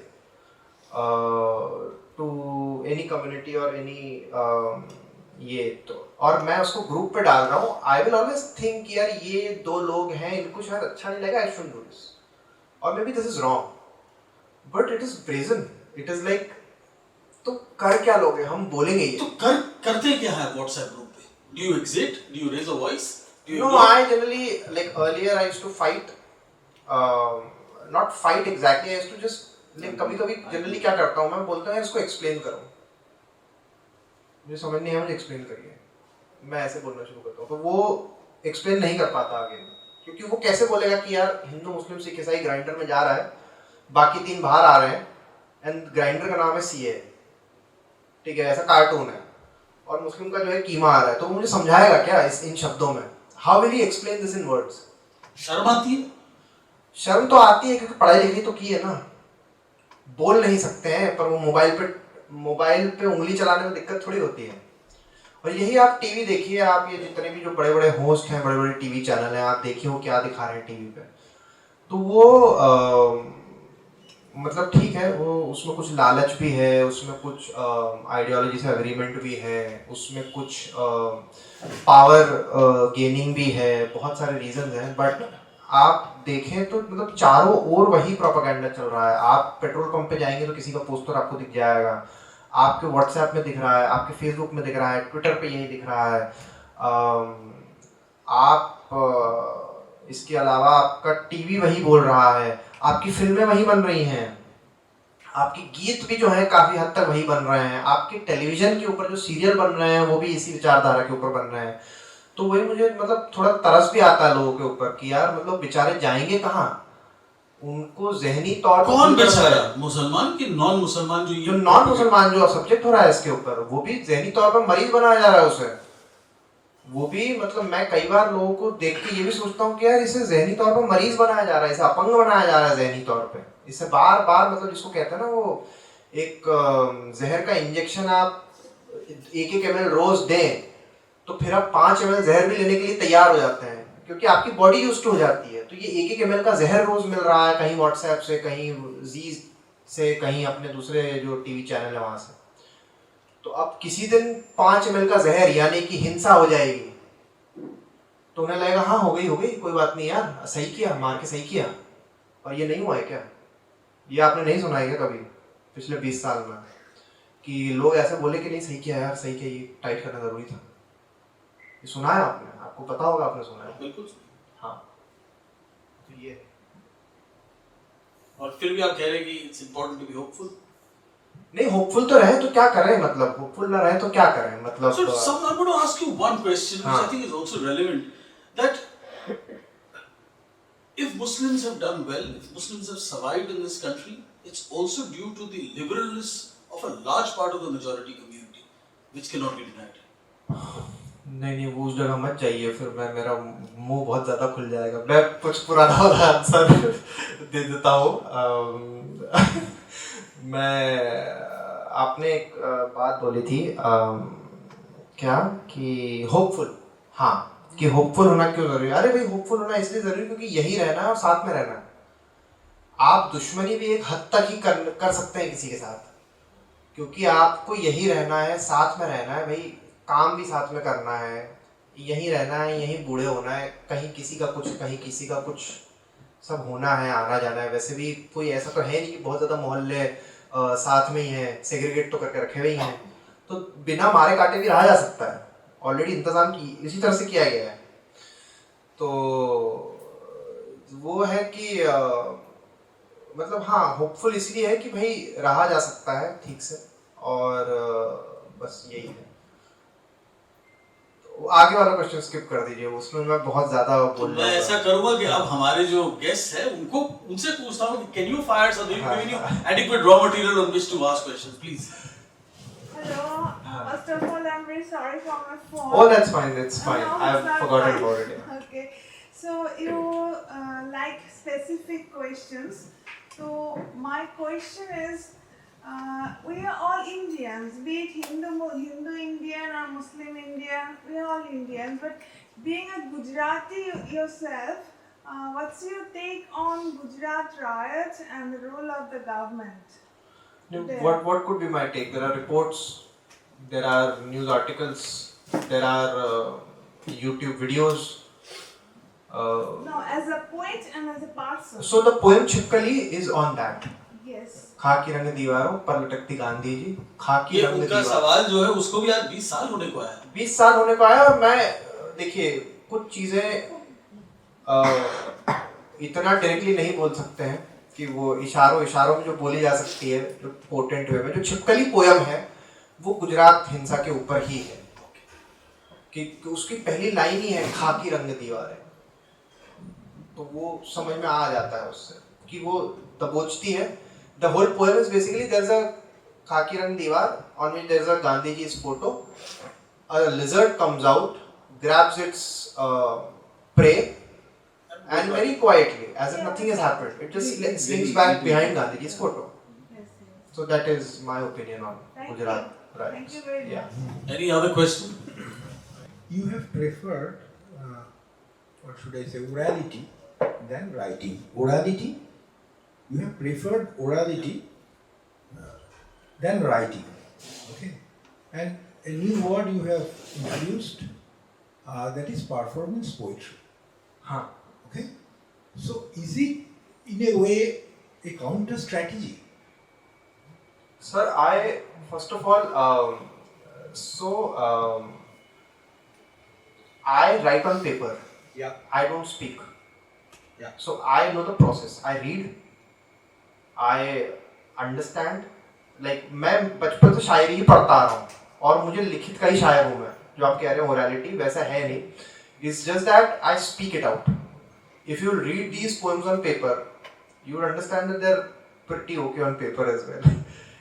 to any community और एनी ये तो, और मैं उसको ग्रुप पे डाल रहा हूँ, आई विल ऑलवेज थिंक यार ये 2 लोग हैं, इनको शायद अच्छा नहीं लगा, आई शुड डू दिस, और may be this is wrong, but it is brazen. It is like, तो कर क्या लोगे, हम बोलेंगे ये. तो करते क्या है व्हाट्सएप ग्रुप पे? Do you exit? Do you raise a voice? No, I generally, like earlier I used to fight, not fight exactly, I used to just like कभी-कभी generally क्या करता हूँ मैं, बोलता हूँ इसको explain करो, मुझे समझ नहीं आया, मुझे explain करिए, मैं ऐसे बोलना शुरू करता हूँ, तो वो explain नहीं कर पाता आगे, क्योंकि वो कैसे बोलेगा कि यार हिंदू मुस्लिम सिख ईसाई ग्राइंडर में जा रहा है, बाकी 3 बाहर आ रहे हैं, एंड ग्राइंडर का नाम है सीए, ठीक है, ऐसा कार्टून है, और मुस्लिम का जो है कीमा आ रहा है, तो मुझे समझाएगा क्या इन शब्दों में? How will he explain this in words? शर्म आती है? शर्म तो आती है क्योंकि पढ़ाई लिखाई तो की है ना, बोल नहीं सकते हैं, पर वो मोबाइल पे उंगली चलाने में दिक्कत थोड़ी होती है। और यही आप टीवी देखिए, आप ये जितने भी जो बड़े बड़े होस्ट हैं, बड़े बड़े टीवी चैनल हैं, आप देखिए वो क्या दिखा रहे हैं टीवी पे, तो वो मतलब ठीक है, वो उसमें कुछ लालच भी है, उसमें कुछ आइडियोलॉजी से अग्रीमेंट भी है, उसमें कुछ पावर गेनिंग भी है, बहुत सारे रीजंस हैं, बट आप देखें तो मतलब चारों ओर वही प्रोपेगेंडा चल रहा है। आप पेट्रोल पंप पे जाएंगे तो किसी का पोस्टर आपको दिख जाएगा, आपके व्हाट्सएप में दिख रहा है, आपके फेसबुक में दिख रहा है, ट्विटर पे यही दिख रहा है। इसके अलावा आपका टीवी वही बोल रहा है, आपकी फिल्में वही बन रही हैं, आपके गीत भी जो है काफी हद तक वही बन रहे हैं, आपके टेलीविजन के ऊपर जो सीरियल बन रहे हैं वो भी इसी विचारधारा के ऊपर बन रहे हैं। तो वही मुझे मतलब थोड़ा तरस भी आता है लोगों के ऊपर कि यार मतलब बेचारे जाएंगे कहाँ, उनको जहनी तौर पर कौन बेचारा, मुसलमान की नॉन मुसलमान? जो नॉन मुसलमान जो सब्जेक्ट हो रहा है इसके ऊपर, वो भी जहनी तौर पर मरीज बनाया जा रहा है उसे। वो भी मतलब मैं कई बार लोगों को देख के ये भी सोचता हूँ कि यार इसे जहनी तौर पर मरीज बनाया जा रहा है, इसे अपंग बनाया जा रहा है जहनी तौर पे, इसे बार बार मतलब जिसको कहते हैं ना वो एक जहर का इंजेक्शन आप 1-1 ml रोज दें तो फिर आप 5 ml जहर भी लेने के लिए तैयार हो जाते हैं, क्योंकि आपकी बॉडी यूज्ड हो जाती है। तो ये 1-1 ml का जहर रोज मिल रहा है, कहीं व्हाट्सएप से, कहीं जी से, कहीं अपने दूसरे जो टीवी चैनल है वहां से। तो अब किसी दिन 5 ml का जहर यानी कि हिंसा हो जाएगी, तो उन्हें लगेगा हाँ हो गई कोई बात नहीं यार, सही किया, मार के सही किया। और ये नहीं हुआ है क्या? ये आपने नहीं सुना है क्या कभी पिछले 20 साल में कि लोग ऐसे बोले कि नहीं सही किया यार, सही किया, ये टाइट करना जरूरी था? ये सुना है आपने? आपको पता होगा आपने सुना है। बिल्कुल। हाँ, तो ये और फिर भी आप कह रहे हैं कि it's important to be hopeful. नहीं, होपफुल तो रहे तो क्या करें, मतलब होपफुल ना रहे तो क्या करें, मतलब So, I'm going to ask you one question, which I think is also relevant. That if Muslims have done well, if Muslims have survived in this country, it's also due to the liberalness of a large part of the majority community, which cannot be denied. नहीं वो उस जगह मत जाइए, फिर मेरा मुंह बहुत ज्यादा खुल जाएगा। मैं कुछ पुराना वाला आंसर दे देता हूँ। आपने एक बात बोली थी क्या कि होपफुल, हाँ, कि होपफुल होना क्यों जरूरी है? अरे भाई होपफुल होना इसलिए जरूरी क्योंकि यही रहना है और साथ में रहना है। आप दुश्मनी भी एक हद तक ही कर सकते हैं किसी के साथ, क्योंकि आपको यही रहना है, साथ में रहना है भाई, काम भी साथ में करना है, यहीं रहना है, यहीं बूढ़े होना है, कहीं किसी का कुछ, कहीं किसी का कुछ, सब होना है, आना जाना है। वैसे भी कोई ऐसा तो है नहीं कि बहुत ज़्यादा मोहल्ले साथ में ही हैं, सेग्रीगेट तो करके रखे हुए ही हैं, तो बिना मारे काटे भी रहा जा सकता है, ऑलरेडी इंतज़ाम की इसी तरह से किया गया है। तो वो है कि मतलब हाँ, होपफुल इसलिए है कि भाई रहा जा सकता है ठीक से, और बस यही है। तो आगे वाला क्वेश्चन स्किप कर दीजिए, उसमें मैं बहुत ज्यादा तो मैं ऐसा करूंगा कि अब हमारे जो गेस्ट है उनको उनसे पूछता हूँ कि कैन यू फायर सदीप giving you adequate raw material on which to ask questions please. Hello. First of all, I'm very sorry for my phone. Oh, that's fine. It's fine. No, I've it's not forgotten fine. about it. Okay. So you like specific questions. So my question is, we are all Indians, be it Hindu Indian or Muslim Indian. We are all Indians. But being a Gujarati yourself, what's your take on Gujarat riots and the role of the government? What could be my take? There are reports, there are news articles, there are YouTube videos. No, as a poet and as a person. So the poem Chipkali is on that. Yes. खाकी रंग दीवारों पर लटकती गांधी जी, खाकी रंग उनका सवाल जो है उसको भी आज 20 साल होने को आया। 20 साल होने को आया, और मैं देखिए कुछ चीजें इतना डायरेक्टली नहीं बोल सकते हैं कि वो इशारों में जो बोली जा सकती है, जो पोटेंट वे में। जो छिपकली पोयम है वो गुजरात हिंसा के ऊपर ही है, कि उसकी पहली लाइन ही है खाकी रंग दीवारें। तो वो समझ में आ जाता है उससे कि वो दबोचती है. The whole poem is basically there's a khaki rang diwar on which there's a Gandhiji's photo. A lizard comes out, grabs its prey, and very quietly, as if nothing has happened, it just slinks back behind Gandhiji's photo. Yes, yes. So that is my opinion on Thank you. Gujarat Thank riots. you very Yeah. much. Any other question? You have preferred, what should I say, orality than writing. Orality, you have preferred orality than writing. Okay, and a new word you have introduced, that is performance poetry. Huh. Okay, so is it in a way a counter strategy? Sir, I first of all, I write on paper. Yeah. I don't speak. Yeah. So I know the process. I read. I understand. Like मैं बचपन से शायरी ही पढ़ता आ रहा हूँ और मुझे लिखित का ही शायर हूँ मैं. जो आप कह रहे हैं ओरैलिटी वैसा है नहीं. It's just that I speak it out. If you read these poems on paper, you will understand that they're pretty okay on paper as well.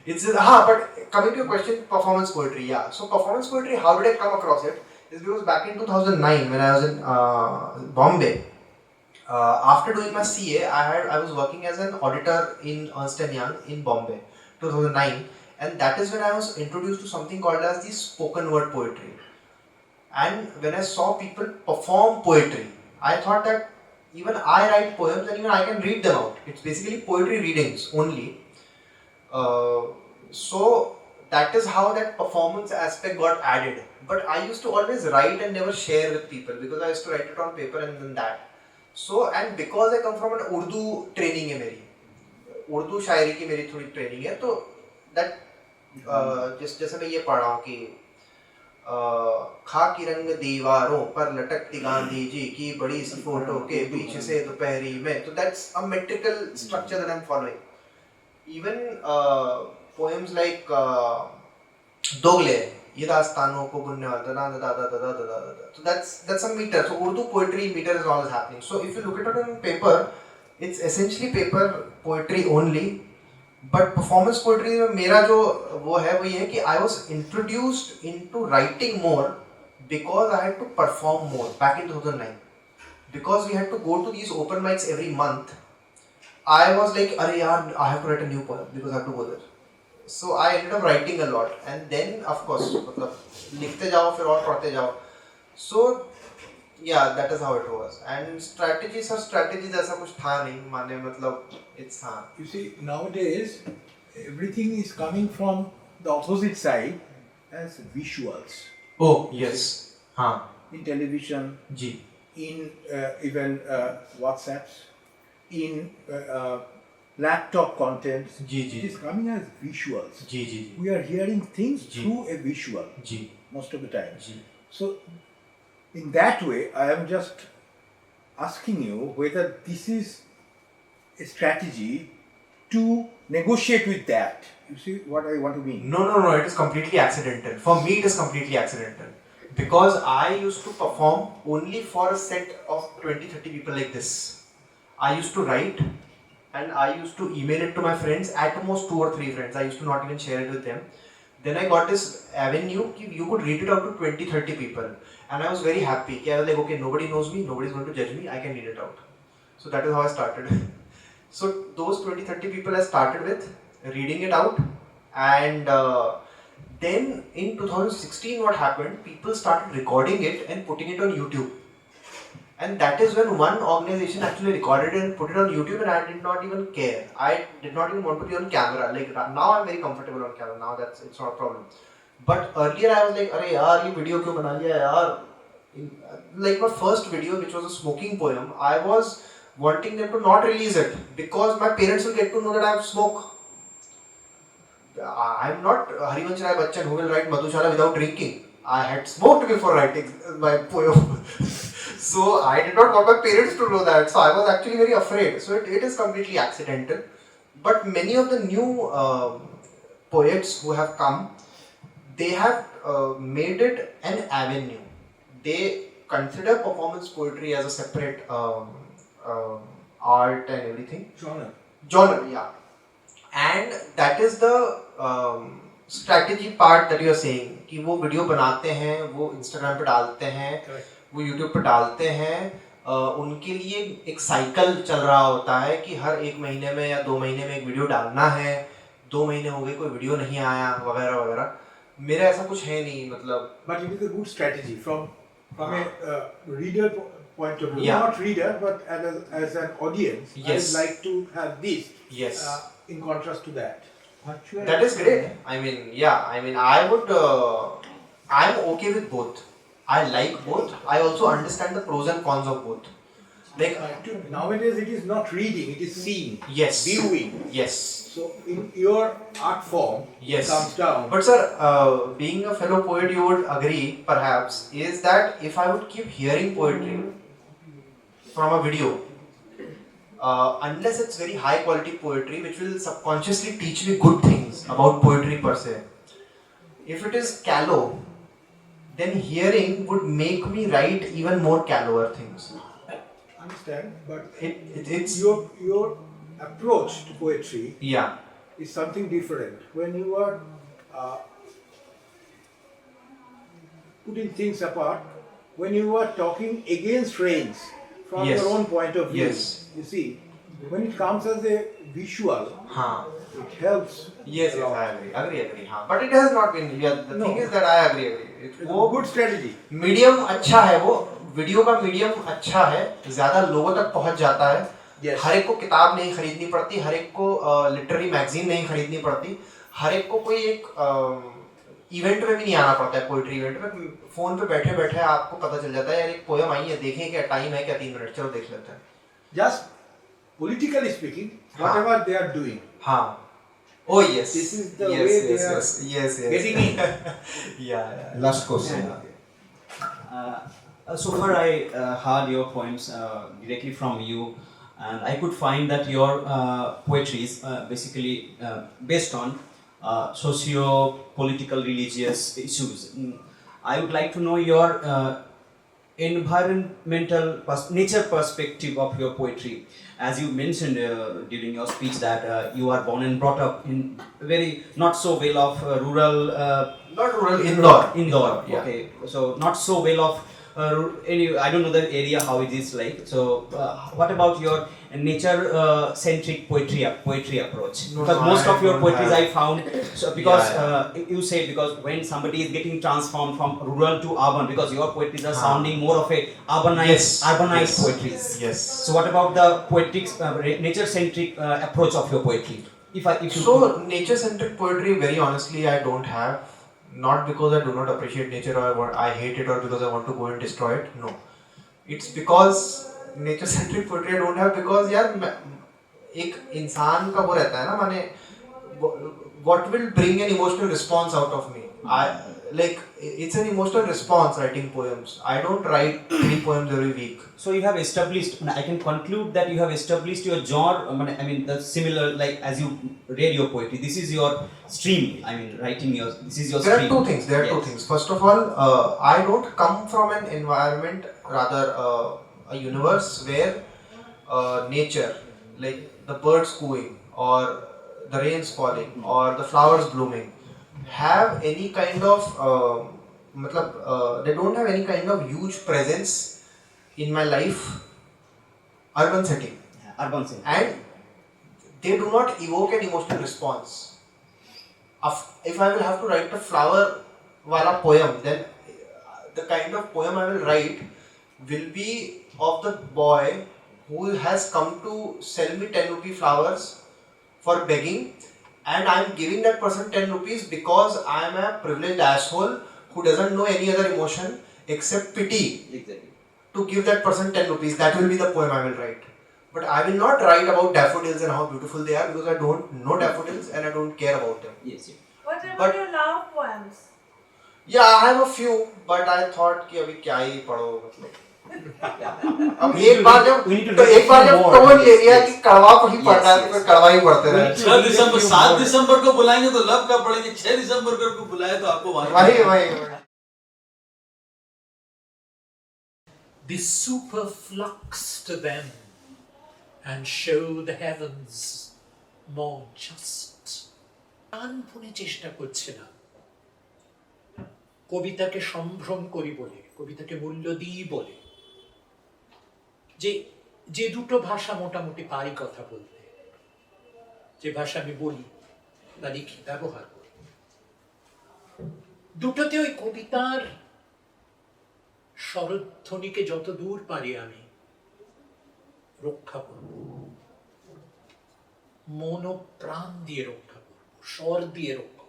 It's just, but coming to your question, performance poetry, yeah. So performance poetry, how did I come across it? Is because back in 2009 when I was in Bombay, after doing my CA, I was working as an auditor in Ernst & Young in Bombay, 2009, and that is when I was introduced to something called as the spoken word poetry. And when I saw people perform poetry, I thought that even I write poems and even I can read them out. It's basically poetry readings only. So that is how that performance aspect got added. But I used to always write and never share with people because I used to write it on paper and then that. So and because I come from an Urdu training है मेरी, उर्दू शायरी की मेरी थोड़ी training है, तो that जैसे मैं ये पढ़ रहा हूँ कि खाकी रंग दीवारों पर लटकती गांधी जी की बड़ी सी फोटो के पीछे से दोपहरी में, तो that's a metrical structure that I'm following. Even poems like दोगले, ये दास्तानों को बुनने वाला da da da da da da da da. So that's a meter. So Urdu poetry meter is always happening. So if you look at it on paper, it's essentially paper poetry only. But performance poetry में मेरा जो वो है वो ये है कि I was introduced into writing more because I had to perform more back in 2009. Because we had to go to these open mics every month, I was like, अरे यार, I have to write a new poem because I have to go there. So I ended up writing a lot, and then of course मतलब लिखते जाओ फिर और पढ़ते जाओ. So yeah, that is how it was. And strategies ऐसा कुछ था नहीं, माने मतलब it's हाँ. You see, nowadays everything is coming from the opposite side as visuals. Oh yes, हाँ. In television, ji. in even WhatsApps, in laptop contents. Ji ji. It is coming as visuals. Ji ji ji. We are hearing things ji. through a visual ji. most of the time. Ji. So, in that way, I am just asking you whether this is a strategy to negotiate with that. You see what I want to mean? No, it is completely accidental. For me, it is completely accidental. Because I used to perform only for a set of 20-30 people like this. I used to write and I used to email it to my friends, at most 2 or 3 friends. I used to not even share it with them. Then I got this avenue, you could read it out to 20-30 people. And I was very happy. I was like, okay, nobody knows me, nobody's going to judge me, I can read it out. So that is how I started. So those 20-30 people I started with, reading it out, and then in 2016 what happened, people started recording it and putting it on YouTube. And that is when one organization actually recorded it and put it on YouTube, and I did not even care. I did not even want to be on camera. Like now I'm very comfortable on camera, now it's not a problem. But earlier I was like, अरे यार ये video क्यों बना लिया यार? Like my first video, which was a smoking poem, I was wanting them to not release it because my parents will get to know that I have smoke. I am not Harivansh Rai Bachchan who will write Madhushala without drinking. I had smoked before writing my poem. So I did not want my parents to know that. So I was actually very afraid. So it is completely accidental. But many of the new poets who have come, they have made it an avenue. They consider performance poetry as a separate art and everything. Genre. Genre, yeah. And that is the strategy part that you are saying कि वो video बनाते हैं, वो Instagram पे डालते हैं, वो YouTube पे डालते हैं, उनके लिए एक साइकिल चल रहा होता है कि हर 1 महीने में या 2 महीने में एक वीडियो डालना है, 2 महीने हो गए कोई वीडियो नहीं आया वगैरह वगैरह. मेरा ऐसा कुछ है नहीं, मतलब. But it is a good strategy from a reader point of view. Yeah. Not reader, but as an audience. Yes. I would like to have this. Yes. In contrast to that. That is great. I mean, yeah. I mean, I would. I'm okay with both. I like both. I also understand the pros and cons of both. Like Nowadays, it is not reading; it is seeing. yes, Viewing. yes, So, in your art form, yes. it comes down. But sir, being a fellow poet, you would agree, perhaps, is that if I would keep hearing poetry from a video, unless it's very high quality poetry, which will subconsciously teach me good things about poetry per se. If it is callow, then hearing would make me write even more callower things. Understand? But It's your approach to poetry yeah, is something different. When you are putting things apart, when you are talking against rains from Yes. your own point of view, Yes. you see, when it comes as a visual, हाँ. it helps. Yes, a lot. I agree. हाँ. But it has not been. Yeah, the No. thing is that I agree. It's a वो good strategy. Medium अच्छा है, वो video का medium अच्छा है, ज़्यादा लोगों तक पहुंच जाता है. Yes. हर एक को किताब नहीं खरीदनी पड़ती, हर एक को लिटरेरी मैगजीन नहीं खरीदनी पड़ती, हर एक को कोई एक इवेंट में भी नहीं आना पड़ता है. पोइट्री इवेंट में फोन पे बैठे बैठे आपको पता चल जाता है यार एक पोयम आई है, देखें क्या टाइम है, क्या 3 मिनट, चलो देख लेते हैं. Just politically speaking, whatever they are doing, हाँ. Oh yes. this is the yes, way yes, they are yes, yes, yes. getting in. yeah. Last question. So far, I heard your poems directly from you, and I could find that your poetry is basically based on socio-political, religious issues. I would like to know your environmental nature perspective of your poetry. As you mentioned during your speech that you are born and brought up in very not so well off rural. Not rural, Indore. Indore. Yeah. Okay, so not so well off. I don't know the area how it is like. So, what about your nature-centric poetry approach? No, Because no, most I of your don't poetries have. I found because Yeah, you say because when somebody is getting transformed from rural to urban, because your poetries are sounding more of a urbanized Yes. poetries. Yes. So, what about the poetics nature-centric approach of your poetry? If you So nature-centric poetry, very honestly, I don't have. Not because I do not appreciate nature or I hate it or because I want to go and destroy it. No, it's because nature-centric poetry I don't have because यार एक इंसान का वो रहता है ना, माने what will bring an emotional response out of me. It's an emotional response writing poems. I don't write 3 poems every week. So you have established, I can conclude that you have established your genre, I mean the similar, like as you read your poetry, this is your stream, I mean writing your, this is your There stream. are two things. Yes. First of all, I don't come from an environment, rather a universe where nature, like the birds cooing or the rains falling or the flowers blooming, have any kind of they don't have any kind of huge presence in my life. Urban setting, Yeah, urban setting. and they do not evoke an emotional response. If I will have to write a flower wala poem, then the kind of poem I will write will be of the boy who has come to sell me 10 rupee flowers for begging, and I am giving that person 10 rupees because I am a privileged asshole who doesn't know any other emotion except pity Exactly. to give that person 10 rupees. That will be the poem I will write. But I will not write about daffodils and how beautiful they are because I don't know daffodils and I don't care about them. Yes, yes. What about But- your love poems? Yeah, I have a few, but I thought कि अभी क्या ही पढ़ो मतलब. अब एक बार जब We need to तो read एक बार जब more. टोन ले लिया Yes. कि कड़वा को ही पढ़ना है Yes, तो फिर yes. कड़वा ही पढ़ते रहे. 7 दिसंबर को बुलाएंगे तो लव का पढ़ेंगे, 6 दिसंबर को बुलाए तो आपको वही The superflux to them and show the heavens more just. প্রাণপণে চেষ্টা করছে না কবিতাকে সম্ভ্রম করি বলে, কবিতাকে মূল্য দিই বলে, যে যে দুটো ভাষা মোটামুটি পারি কথা বলতে, যে ভাষা আমি বলি বা লিখি, ব্যবহার করি, দুটোতে ওই কবিতার স্বরধ্বনিকে যত দূর পারি আমি রক্ষা করব, মন ও প্রাণ দিয়ে রক্ষা করব, স্বর দিয়ে রক্ষা